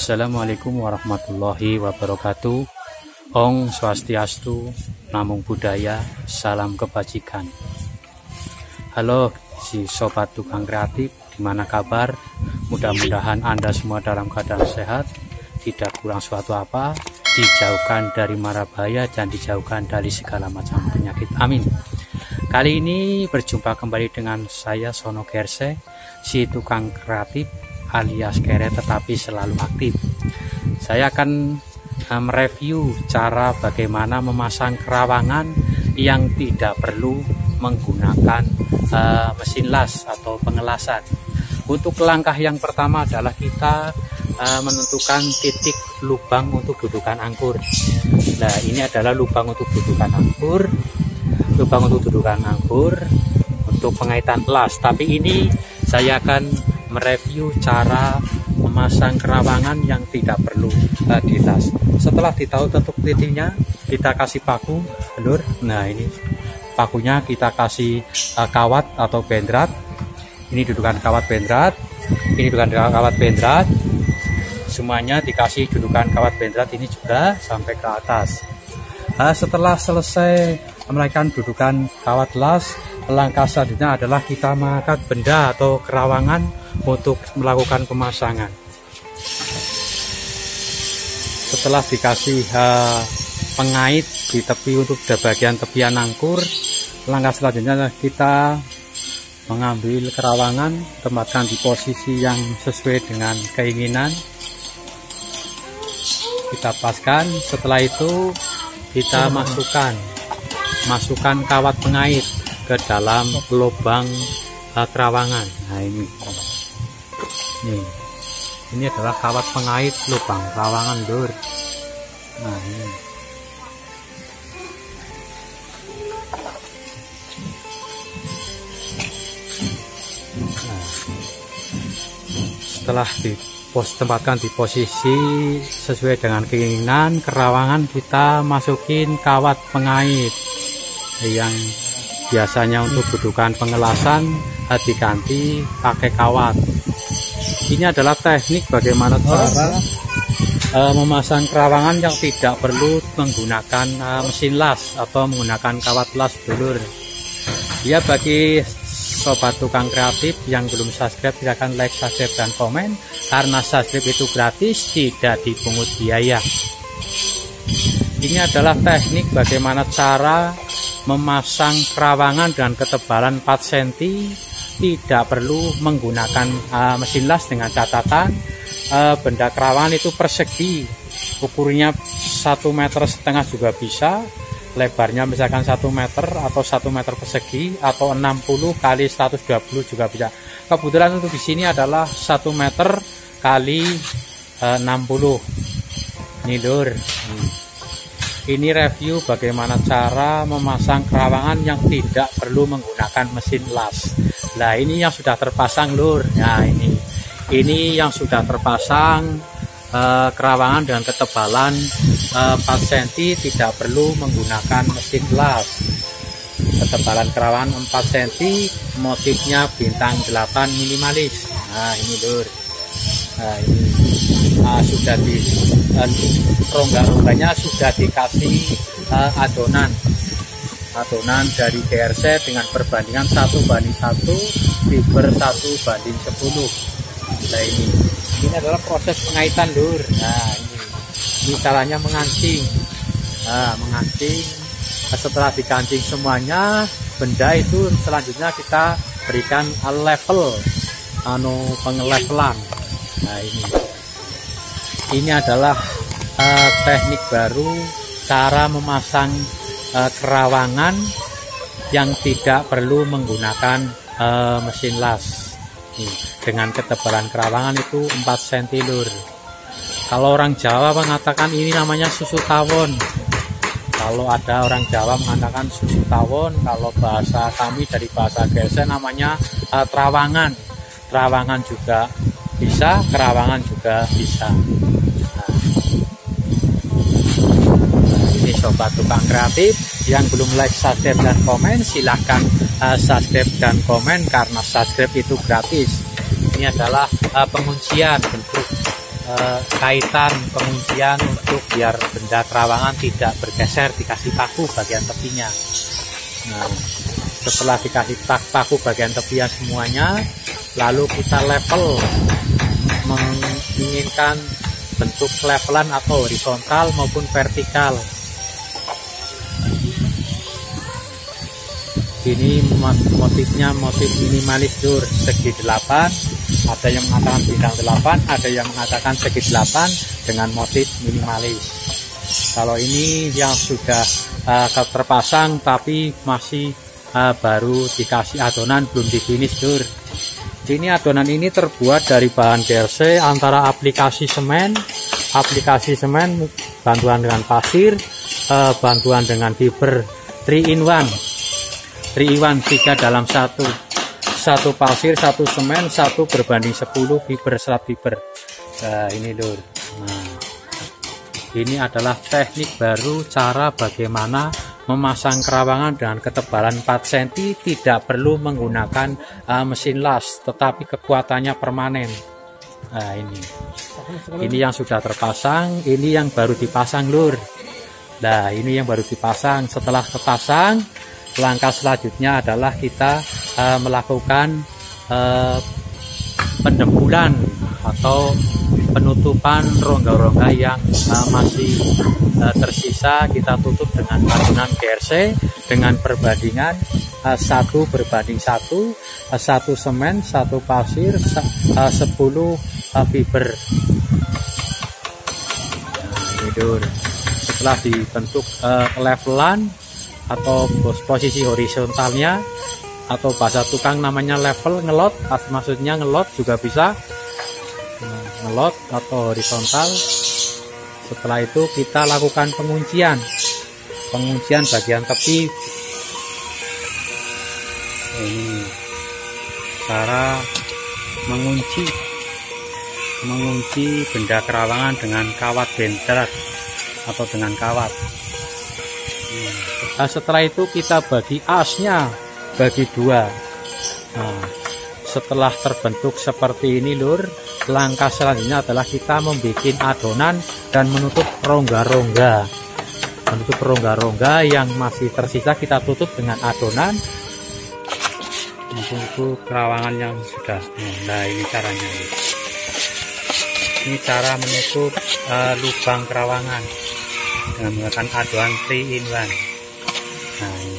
Assalamualaikum warahmatullahi wabarakatuh. Om Swastiastu, Namo Buddhaya, salam kebajikan. Halo si sobat tukang kreatif, gimana kabar? Mudah-mudahan Anda semua dalam keadaan sehat, tidak kurang suatu apa, dijauhkan dari mara bahaya dan dijauhkan dari segala macam penyakit. Amin. Kali ini berjumpa kembali dengan saya Sono Gerse, si tukang kreatif alias kere tetapi selalu aktif. Saya akan mereview cara bagaimana memasang kerawangan yang tidak perlu menggunakan mesin las atau pengelasan. Untuk langkah yang pertama adalah kita menentukan titik lubang untuk dudukan angkur. Nah, ini adalah lubang untuk dudukan angkur, untuk pengaitan las. Tapi ini saya akan mereview cara memasang kerawangan yang tidak perlu dilas. Setelah ditahu tentu titiknya, kita kasih paku, lur. Nah, ini pakunya kita kasih kawat atau bendrat. Ini dudukan kawat bendrat, ini dudukan kawat bendrat. Semuanya dikasih dudukan kawat bendrat ini juga sampai ke atas. Setelah selesai melakukan dudukan kawat las, langkah selanjutnya adalah kita mengangkat benda atau kerawangan untuk melakukan pemasangan. Setelah dikasih pengait di tepi untuk bagian tepian angkur, langkah selanjutnya kita mengambil kerawangan, tempatkan di posisi yang sesuai dengan keinginan, kita paskan. Setelah itu kita masukkan kawat pengait ke dalam lubang kerawangan. Nah, ini adalah kawat pengait lubang kerawangan, lur. Nah, ini. Nah, setelah tempatkan di posisi sesuai dengan keinginan kerawangan, kita masukin kawat pengait yang biasanya untuk dudukan pengelasan diganti pakai kawat. Ini adalah teknik bagaimana cara memasang kerawangan yang tidak perlu menggunakan mesin las atau menggunakan kawat las, dulur. Ya, bagi sobat tukang kreatif yang belum subscribe, silahkan like, subscribe, dan komen, karena subscribe itu gratis, tidak dipungut biaya. Ini adalah teknik bagaimana cara memasang kerawangan dengan ketebalan 4 cm, tidak perlu menggunakan mesin las, dengan catatan benda kerawangan itu persegi, ukurnya 1,5 meter juga bisa, lebarnya misalkan 1 meter atau 1 meter persegi, atau 60 kali 120 juga bisa. Kebetulan untuk di sini adalah 1 meter kali 60. Ini, lur. Ini review bagaimana cara memasang kerawangan yang tidak perlu menggunakan mesin las. Nah, ini yang sudah terpasang, lur. Nah, ini yang sudah terpasang kerawangan dengan ketebalan 4 cm, tidak perlu menggunakan mesin las. Ketebalan kerawangan 4 cm, motifnya bintang 8 minimalis. Nah, ini, lur. Nah, ini sudah di rongga-rongganya sudah dikasih adonan dari GRC dengan perbandingan 1:1, fiber 1:10. Nah, ini adalah proses pengaitan, lur. Nah, ini caranya mengancing. Nah, mengancing. Setelah dikancing semuanya, benda itu selanjutnya kita berikan level pengelevelan. Nah, ini adalah teknik baru cara memasang kerawangan yang tidak perlu menggunakan mesin las. Dengan ketebalan kerawangan itu 4 cm, lur. Kalau orang Jawa mengatakan ini namanya susu tawon. Kalau ada orang Jawa mengatakan susu tawon, kalau bahasa kami dari bahasa Gese namanya terawangan. Terawangan juga bisa, kerawangan juga bisa. Nah, ini sobat tukang kreatif yang belum like, subscribe, dan komen, silahkan subscribe dan komen, karena subscribe itu gratis. Ini adalah penguncian bentuk kaitan penguncian untuk biar benda kerawangan tidak bergeser, dikasih paku bagian tepinya. Nah, setelah dikasih paku bagian tepian semuanya, lalu kita level, menginginkan bentuk levelan atau horizontal maupun vertikal. Ini motifnya motif minimalis Lur, segi 8, ada yang mengatakan bintang 8, ada yang mengatakan segi 8 dengan motif minimalis. Kalau ini yang sudah terpasang tapi masih baru dikasih adonan, belum difinish Lur. Ini adonan ini terbuat dari bahan GRC antara aplikasi semen, bantuan dengan pasir, bantuan dengan fiber 3 in 3 dalam 1 pasir, 1 semen, 1 berbanding 10 fiber, serat fiber. Nah ini Lur. Nah, ini adalah teknik baru, cara bagaimana memasang kerawangan dengan ketebalan 4 cm, tidak perlu menggunakan mesin las, tetapi kekuatannya permanen. Nah ini yang sudah terpasang, ini yang baru dipasang Lur. Nah ini yang baru dipasang. Setelah terpasang, langkah selanjutnya adalah kita melakukan pendembulan atau penutupan rongga-rongga yang masih tersisa. Kita tutup dengan adonan GRC dengan perbandingan 1 berbanding 1, 1 semen, 1 pasir, 10 fiber. Nah, setelah dibentuk levelan atau posisi horizontalnya, atau bahasa tukang namanya level, ngelot, maksudnya ngelot juga bisa, ngelot atau horizontal. Setelah itu kita lakukan penguncian bagian tepi. Ini cara mengunci benda kerawangan dengan kawat bentrak atau dengan kawat. Nah, setelah itu kita bagi asnya bagi 2. Nah, setelah terbentuk seperti ini Lur, langkah selanjutnya adalah kita membuat adonan dan menutup rongga-rongga. Yang masih tersisa kita tutup dengan adonan untuk kerawangan yang sudah. Nah ini caranya. Ini cara menutup lubang kerawangan dengan menggunakan adonan 3 in 1. Nah ini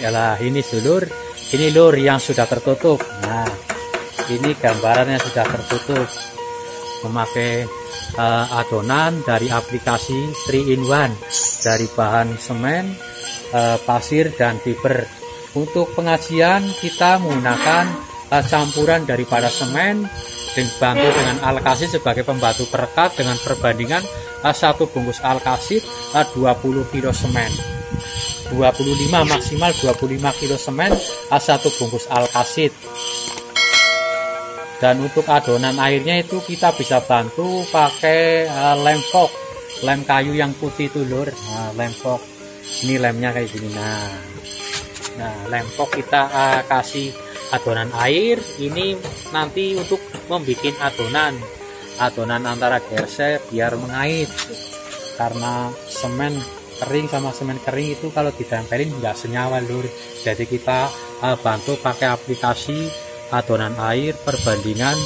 yalah, ini Lur, ini Lur yang sudah tertutup. Nah ini gambarannya sudah tertutup memakai adonan dari aplikasi 3 in 1 dari bahan semen, pasir dan fiber. Untuk pengajian kita menggunakan campuran daripada semen dibantu dengan alkasit sebagai pembantu perekat dengan perbandingan 1 bungkus alkasit 20 kilo semen, 25 maksimal 25 kilo semen 1 bungkus alkasit. Dan untuk adonan airnya itu kita bisa bantu pakai lem fok, lem kayu yang putih itu Lur. Nah, lem fok ini lemnya kayak gini. Nah lem fok kita kasih adonan air ini nanti untuk membuat adonan antara GRC biar mengait, karena semen kering sama semen kering itu kalau ditempelin nggak senyawa Lur. Jadi kita bantu pakai aplikasi adonan air perbandingan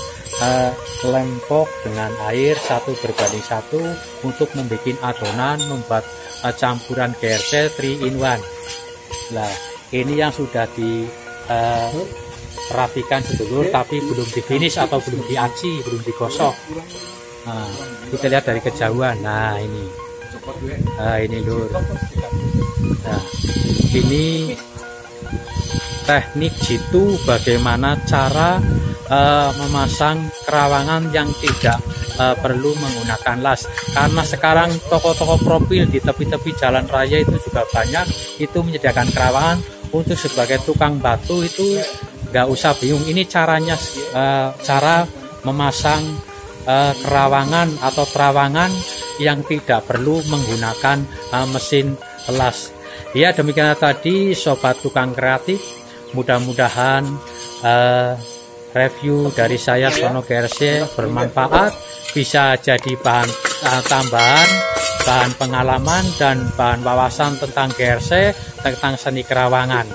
lem fok dengan air 1 berbanding 1 untuk membuat adonan, membuat campuran GRC 3 in 1. Nah ini yang sudah dirapikan sedulur, tapi belum di finish atau belum diaci, belum digosok. Nah, kita lihat dari kejauhan. Nah ini Lur. Nah ini teknik jitu, bagaimana cara memasang kerawangan yang tidak perlu menggunakan las. Karena sekarang toko-toko profil di tepi-tepi jalan raya itu juga banyak, itu menyediakan kerawangan. Untuk sebagai tukang batu itu nggak usah bingung. Ini caranya, cara memasang kerawangan atau terawangan yang tidak perlu menggunakan mesin las. Ya, demikian tadi Sobat Tukang Kreatif. Mudah-mudahan review dari saya Sono GRC bermanfaat, bisa jadi bahan tambahan, bahan pengalaman dan bahan wawasan tentang GRC, tentang seni kerawangan.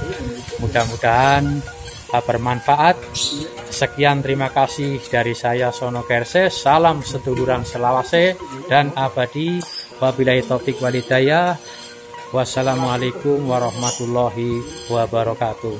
Mudah-mudahan bermanfaat. Sekian, terima kasih dari saya Sono GRC. Salam seduluran selawase dan abadi. Wabillahi taufik walhidayah. Wassalamualaikum warahmatullahi wabarakatuh.